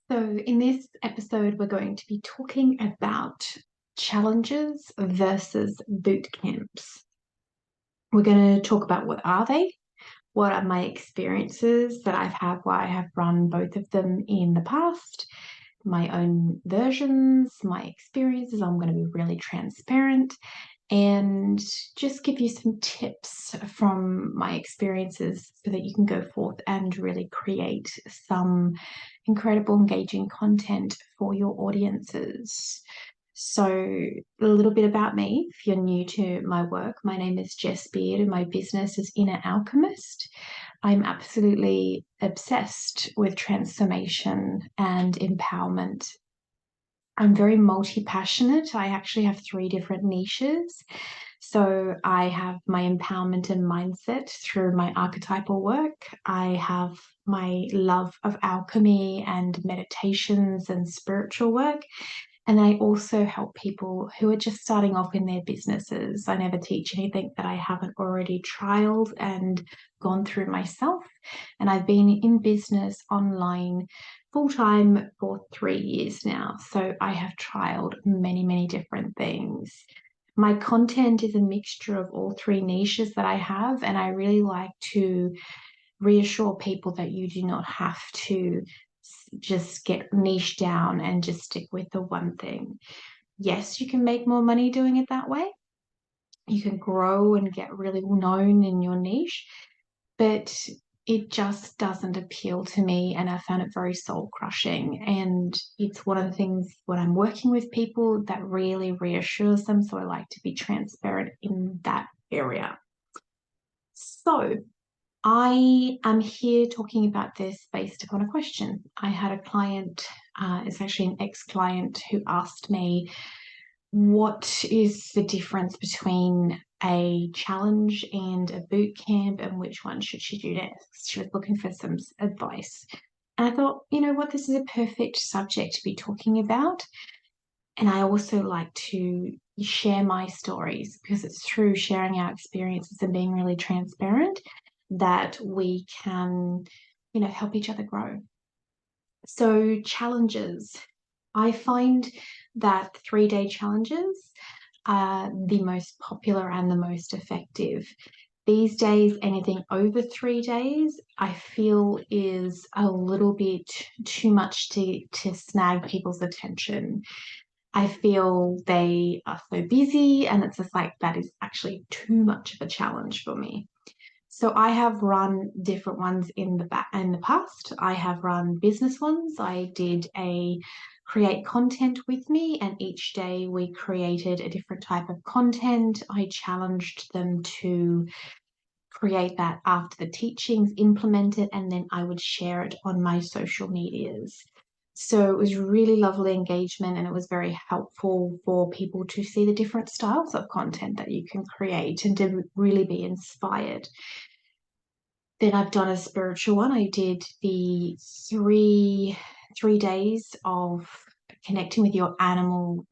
So, in this episode, we're going to be talking about challenges versus boot camps. We're going to talk about what are they, what are my experiences that I've had while I have run both of them in the past, my own versions, my experiences. I'm going to be really transparent and just give you some tips from my experiences so that you can go forth and really create some incredible, engaging content for your audiences. So, a little bit about me. If you're new to my work, my name is Jess Xx and my business is Inner Alchemist. I'm absolutely obsessed with transformation and empowerment. I'm very multi-passionate. I actually have three different niches. So I have my empowerment and mindset through my archetypal work. I have my love of alchemy and meditations and spiritual work. And I also help people who are just starting off in their businesses. I never teach anything that I haven't already trialed and gone through myself. And I've been in business online full time for 3 years now. So I have trialed many, many different things. My content is a mixture of all three niches that I have, and I really like to reassure people that you do not have to just get niche down and just stick with the one thing. Yes, you can make more money doing it that way. You can grow and get really known in your niche, but it just doesn't appeal to me, and I found it very soul crushing. And it's one of the things when I'm working with people that really reassures them. So I like to be transparent in that area. So I am here talking about this based upon a question. I had a client, it's actually an ex-client, who asked me, what is the difference between a challenge and a boot camp, and which one should she do next? She was looking for some advice. And I thought, you know what, this is a perfect subject to be talking about. And I also like to share my stories because it's through sharing our experiences and being really transparent that we can, help each other grow. So, challenges. I find that 3 day challenges are the most popular and the most effective. These days, anything over 3 days, I feel is a little bit too much to snag people's attention. I feel they are so busy, and it's just like that is actually too much of a challenge for me. So I have run different ones in the past. I have run business ones. I did a create content with me, and each day we created a different type of content. I challenged them to create that after the teachings, implement it, and then I would share it on my social medias. So it was really lovely engagement, and it was very helpful for people to see the different styles of content that you can create and to really be inspired. Then I've done a spiritual one. I did the three days of connecting with your animal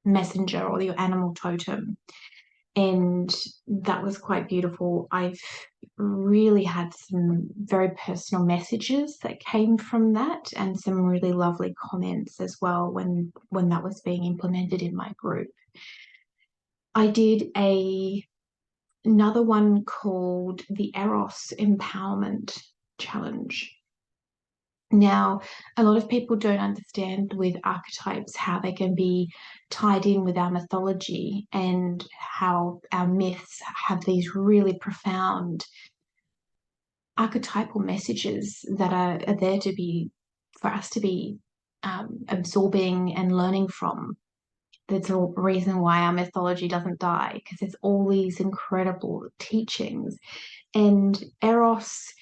messenger or your animal totem, and that was quite beautiful. I've really had some very personal messages that came from that, and some really lovely comments as well when that was being implemented in my group. I did another one called the Eros Empowerment Challenge. Now, a lot of people don't understand with archetypes how they can be tied in with our mythology, and how our myths have these really profound archetypal messages that are there to be for us to be absorbing and learning from. There's a reason why our mythology doesn't die, because there's all these incredible teachings. And Eros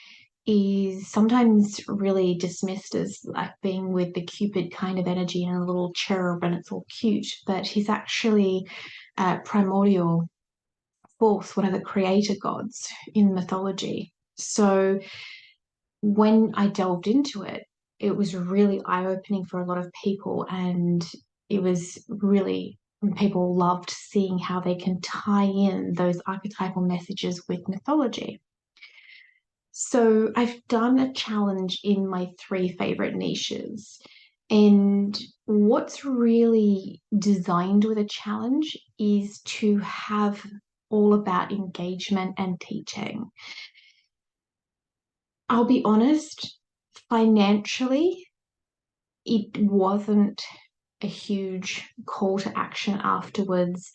is sometimes really dismissed as like being with the Cupid kind of energy and a little cherub and it's all cute, but he's actually a primordial force, one of the creator gods in mythology. So when I delved into it, it was really eye-opening for a lot of people, and it was really, people loved seeing how they can tie in those archetypal messages with mythology. So I've done a challenge in my three favorite niches. And what's really designed with a challenge is to have all about engagement and teaching. I'll be honest, financially, it wasn't a huge call to action afterwards.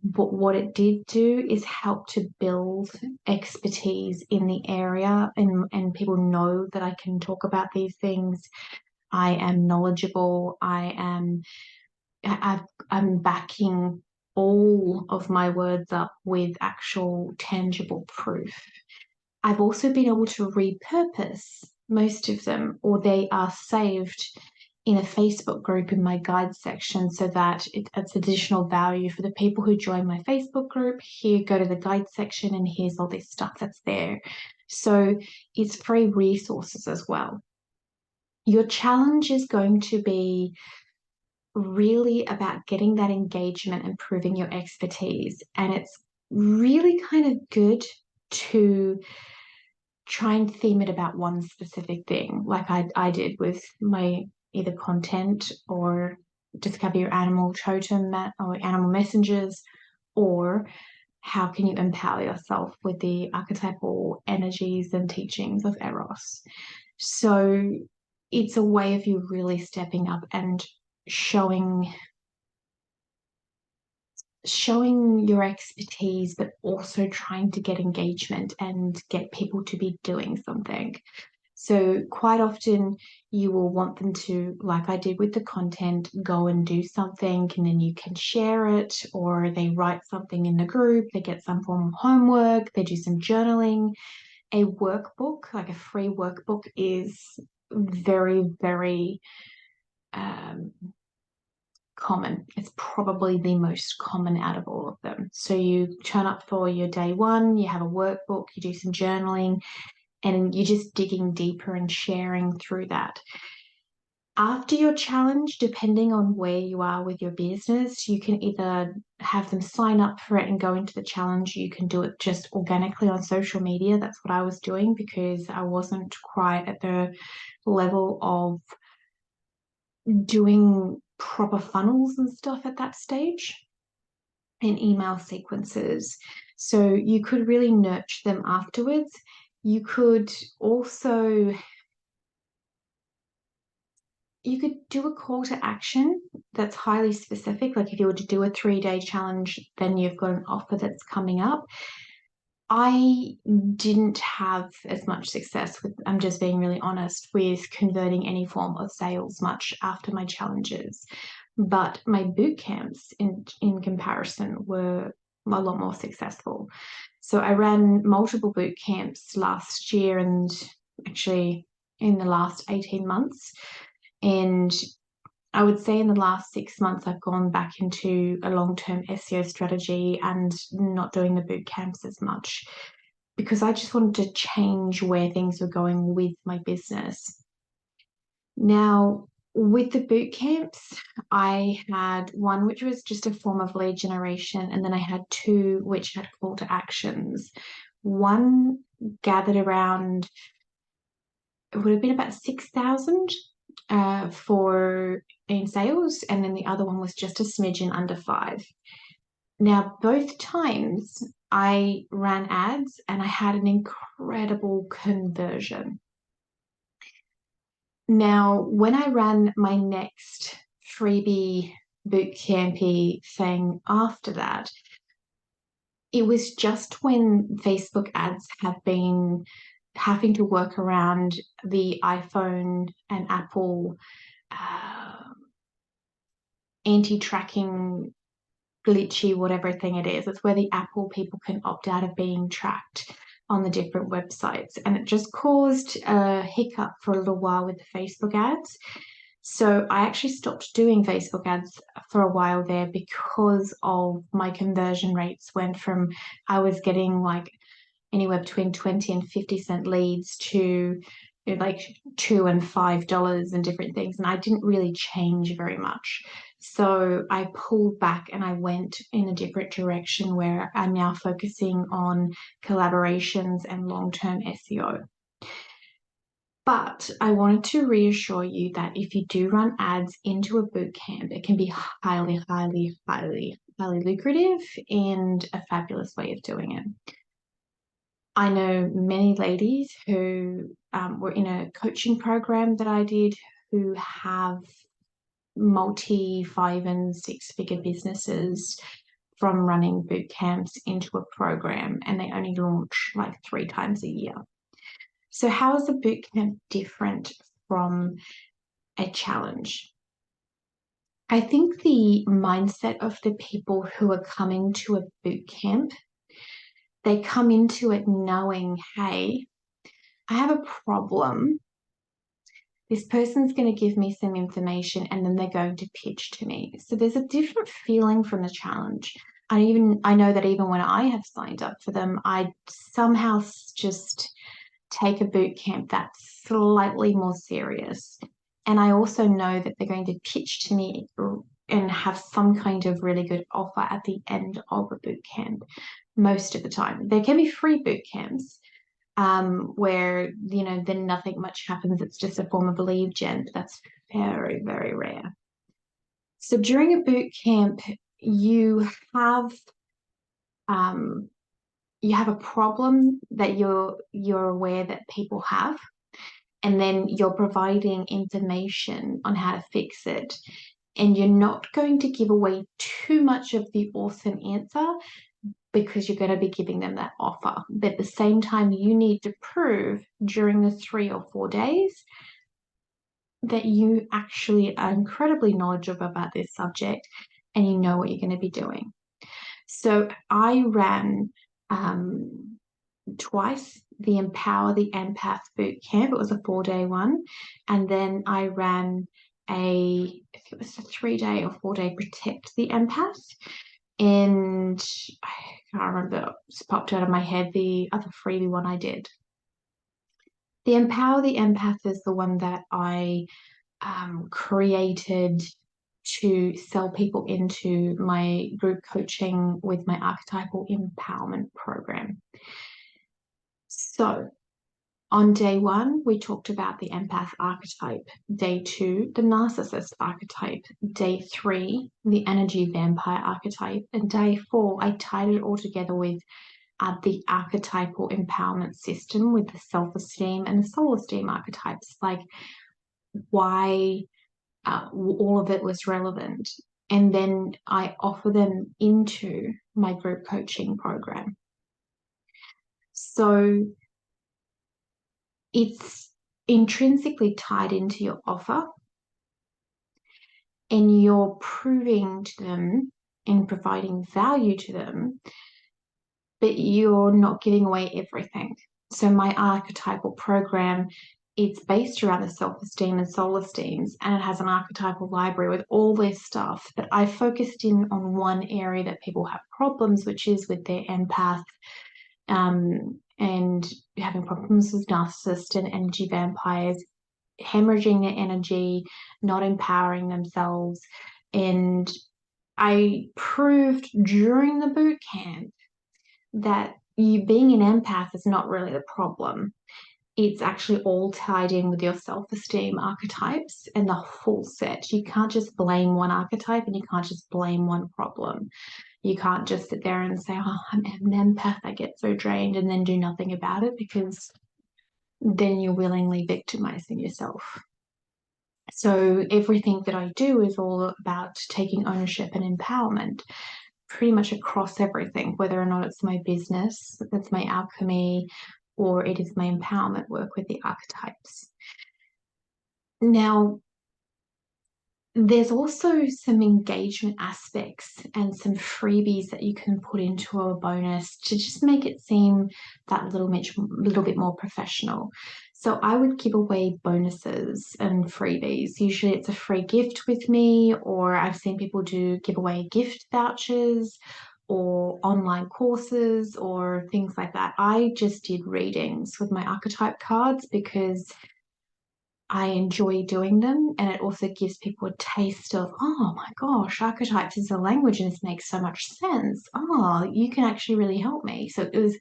But what it did do is help to build expertise in the area, and people know that I can talk about these things. I am knowledgeable. I'm backing all of my words up with actual tangible proof. I've also been able to repurpose most of them, or they are saved in a Facebook group in my guide section so that it's additional value for the people who join my Facebook group. Here, go to the guide section, and here's all this stuff that's there. So it's free resources as well. Your challenge is going to be really about getting that engagement and proving your expertise. And it's really kind of good to try and theme it about one specific thing, like I did with my either content or discover your animal totem or animal messengers, or how can you empower yourself with the archetypal energies and teachings of Eros. So it's a way of you really stepping up and showing your expertise, but also trying to get engagement and get people to be doing something. So quite often you will want them to, like I did with the content, go and do something, and then you can share it, or they write something in the group, they get some form of homework, they do some journaling. A workbook, like a free workbook, is very, very common. It's probably the most common out of all of them. So you turn up for your day one, you have a workbook, you do some journaling, and you're just digging deeper and sharing through that. After your challenge, depending on where you are with your business, you can either have them sign up for it and go into the challenge. You can do it just organically on social media. That's what I was doing because I wasn't quite at the level of doing proper funnels and stuff at that stage, and email sequences. So you could really nurture them afterwards. You could also do a call to action that's highly specific. Like if you were to do a 3-day challenge, then you've got an offer that's coming up. I didn't have as much success with, I'm just being really honest, with converting any form of sales much after my challenges. But my boot camps in comparison were a lot more successful. So I ran multiple boot camps last year and actually in the last 18 months. And I would say in the last 6 months, I've gone back into a long-term SEO strategy and not doing the boot camps as much because I just wanted to change where things were going with my business. Now, with the boot camps, I had one which was just a form of lead generation, and then I had two which had call to actions. One gathered around, it would have been about 6,000 for in sales, and then the other one was just a smidgen under 5. Now, both times I ran ads and I had an incredible conversion. Now, when I ran my next freebie bootcampy thing after that, it was just when Facebook ads have been having to work around the iPhone and Apple anti-tracking glitchy whatever thing it is. It's where the Apple people can opt out of being tracked on the different websites, and it just caused a hiccup for a little while with the Facebook ads. So I actually stopped doing Facebook ads for a while there because of my conversion rates went from, I was getting like anywhere between 20 and 50 cent leads to like $2 and $5 and different things. And I didn't really change very much. So I pulled back and I went in a different direction where I'm now focusing on collaborations and long-term SEO. But I wanted to reassure you that if you do run ads into a bootcamp, it can be highly, highly, highly, highly lucrative and a fabulous way of doing it. I know many ladies who were in a coaching program that I did who have multi 5 and 6 figure businesses from running boot camps into a program, and they only launch like 3 times a year. So how is a boot camp different from a challenge? I think the mindset of the people who are coming to a boot camp, they come into it knowing, hey, I have a problem. This person's going to give me some information and then they're going to pitch to me. So there's a different feeling from the challenge. I know that even when I have signed up for them, I somehow just take a boot camp that's slightly more serious. And I also know that they're going to pitch to me and have some kind of really good offer at the end of a boot camp most of the time. There can be free boot camps where, then nothing much happens. It's just a form of lead gen. That's very, very rare. So during a boot camp, you have a problem that you're aware that people have, and then you're providing information on how to fix it. And you're not going to give away too much of the awesome answer because you're going to be giving them that offer. But at the same time, you need to prove during the 3 or 4 days that you actually are incredibly knowledgeable about this subject and you know what you're going to be doing. So I ran twice the Empower the Empath boot camp. It was a 4-day one. And then I ran I think it was a 3-day or 4-day Protect the Empath. And I can't remember, it's popped out of my head the other freebie one I did. The Empower the Empath is the one that I created to sell people into my group coaching with my archetypal empowerment program. So on day 1, we talked about the empath archetype. Day 2, the narcissist archetype. Day 3, the energy vampire archetype. And day 4, I tied it all together with the archetypal empowerment system with the self-esteem and the soul esteem archetypes, like why all of it was relevant. And then I offer them into my group coaching program. So it's intrinsically tied into your offer, and you're proving to them and providing value to them, but you're not giving away everything. So my archetypal program, it's based around the self-esteem and soul esteems, and it has an archetypal library with all this stuff. But I focused in on one area that people have problems, which is with their empath, and having problems with narcissists and energy vampires, hemorrhaging their energy, not empowering themselves. And I proved during the boot camp that you being an empath is not really the problem. It's actually all tied in with your self-esteem archetypes and the full set. You can't just blame one archetype and you can't just blame one problem. You can't just sit there and say, oh, I'm an empath, I get so drained, and then do nothing about it, because then you're willingly victimizing yourself. So everything that I do is all about taking ownership and empowerment pretty much across everything, whether or not it's my business, that's my alchemy, or it is my empowerment work with the archetypes. Now, there's also some engagement aspects and some freebies that you can put into a bonus to just make it seem that little bit more professional. So I would give away bonuses and freebies. Usually it's a free gift with me, or I've seen people give away gift vouchers or online courses or things like that. I just did readings with my archetype cards because I enjoy doing them, and it also gives people a taste of, oh my gosh, archetypes is a language and this makes so much sense. Oh, you can actually really help me. So it was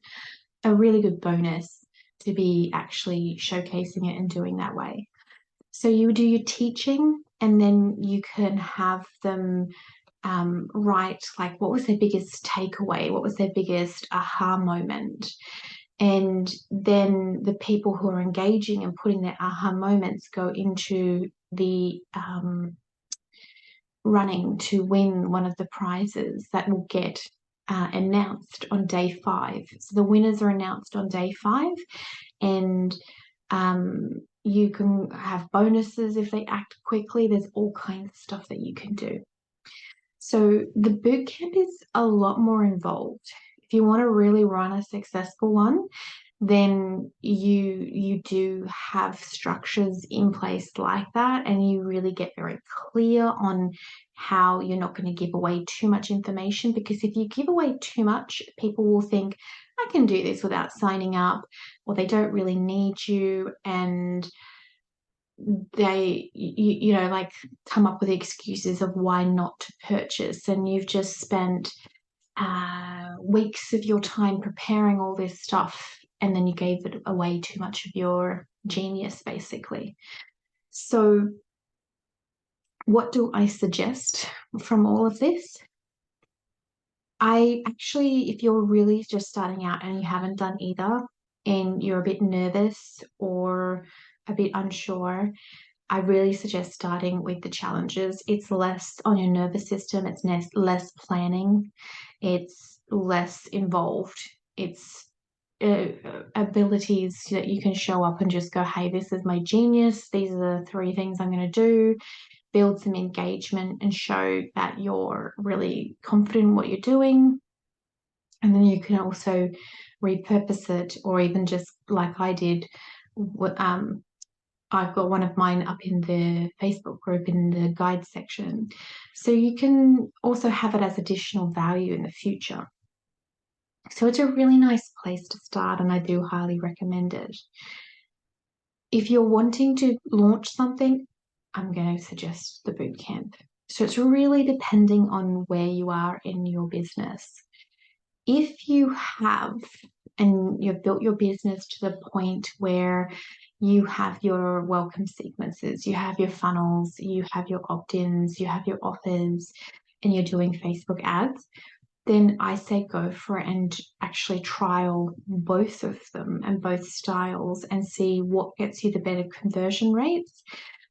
a really good bonus to be actually showcasing it and doing that way. So you do your teaching, and then you can have them write, like, what was their biggest takeaway? What was their biggest aha moment? And then the people who are engaging and putting their aha moments go into the running to win one of the prizes that will get announced on day 5. So the winners are announced on day 5, and you can have bonuses if they act quickly. There's all kinds of stuff that you can do. So the bootcamp is a lot more involved. If you want to really run a successful one, then you do have structures in place like that, and you really get very clear on how you're not going to give away too much information, because if you give away too much, people will think, I can do this without signing up, or they don't really need you, and they like come up with excuses of why not to purchase, and you've just spent weeks of your time preparing all this stuff, and then you gave it away too much of your genius, basically. So what do I suggest from all of this? I actually, if you're really just starting out and you haven't done either, and you're a bit nervous or a bit unsure, I really suggest starting with the challenges. It's less on your nervous system, it's less planning, it's less involved, it's abilities that you can show up and just go, hey, this is my genius, these are the 3 things I'm going to do, build some engagement and show that you're really confident in what you're doing. And then you can also repurpose it, or even just like I did, I've got one of mine up in the Facebook group in the guide section. So you can also have it as additional value in the future. So it's a really nice place to start, and I do highly recommend it. If you're wanting to launch something, I'm going to suggest the bootcamp. So it's really depending on where you are in your business. If you have, and you've built your business to the point where you have your welcome sequences, you have your funnels, you have your opt-ins, you have your offers, and you're doing Facebook ads, then I say go for it and actually trial both of them and both styles and see what gets you the better conversion rates,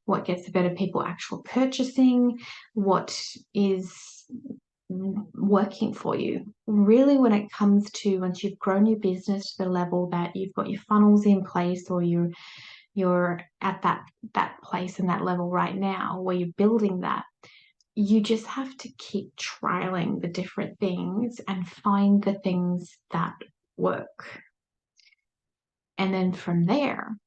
what gets the better people actual purchasing, what is working for you. Really, when it comes to once you've grown your business to the level that you've got your funnels in place, or you're at that place and that level right now where you're building that, you just have to keep trialing the different things and find the things that work. And then from there,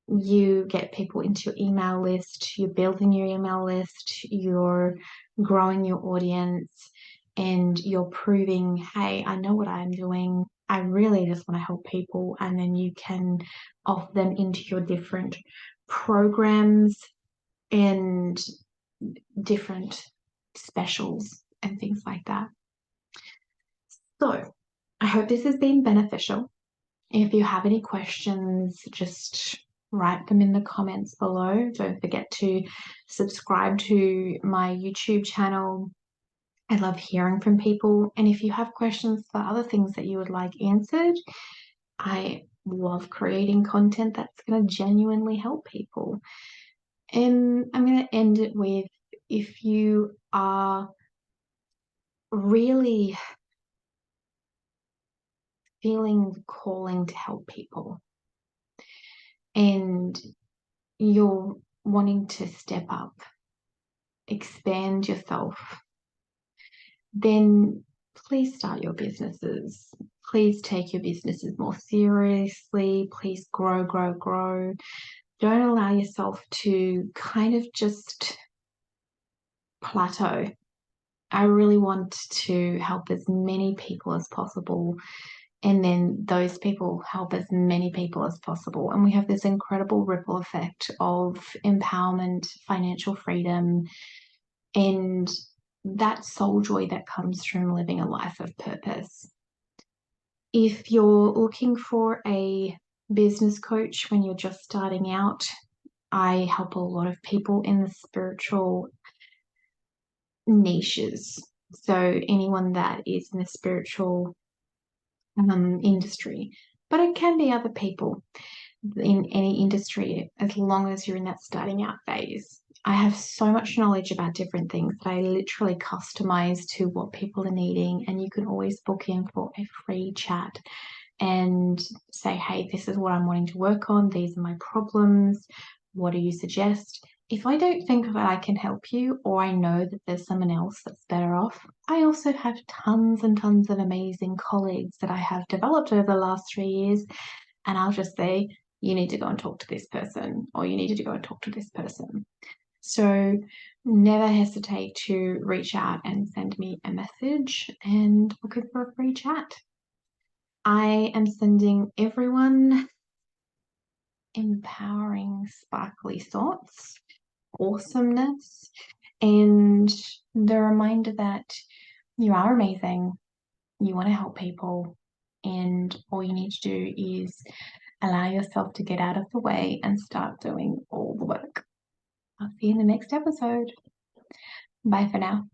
you get people into your email list, you're building your email list, you're growing your audience, and you're proving, hey, I know what I'm doing. I really just want to help people. And then you can offer them into your different programs and different specials and things like that. So I hope this has been beneficial. If you have any questions, just write them in the comments below. Don't forget to subscribe to my YouTube channel. I love hearing from people. And if you have questions for other things that you would like answered, I love creating content that's going to genuinely help people. And I'm going to end it with, if you are really feeling the calling to help people and you're wanting to step up, expand yourself, then please start your businesses. Please take your businesses more seriously. Please grow, grow, grow. Don't allow yourself to kind of just plateau. I really want to help as many people as possible And then those people help as many people as possible. And we have this incredible ripple effect of empowerment, financial freedom, and that soul joy that comes from living a life of purpose. If you're looking for a business coach when you're just starting out, I help a lot of people in the spiritual niches. So anyone that is in the spiritual industry, but it can be other people in any industry as long as you're in that starting out phase. I have so much knowledge about different things that I literally customize to what people are needing, and you can always book in for a free chat and say, hey, this is what I'm wanting to work on. These are my problems. What do you suggest? If I don't think that I can help you, or I know that there's someone else that's better off, I also have tons and tons of amazing colleagues that I have developed over the last 3 years. And I'll just say, you need to go and talk to this person, or you needed to go and talk to this person. So never hesitate to reach out and send me a message and book it for a free chat. I am sending everyone empowering, sparkly thoughts, awesomeness, and the reminder that you are amazing, you want to help people, and all you need to do is allow yourself to get out of the way and start doing all the work. I'll see you in the next episode. Bye for now.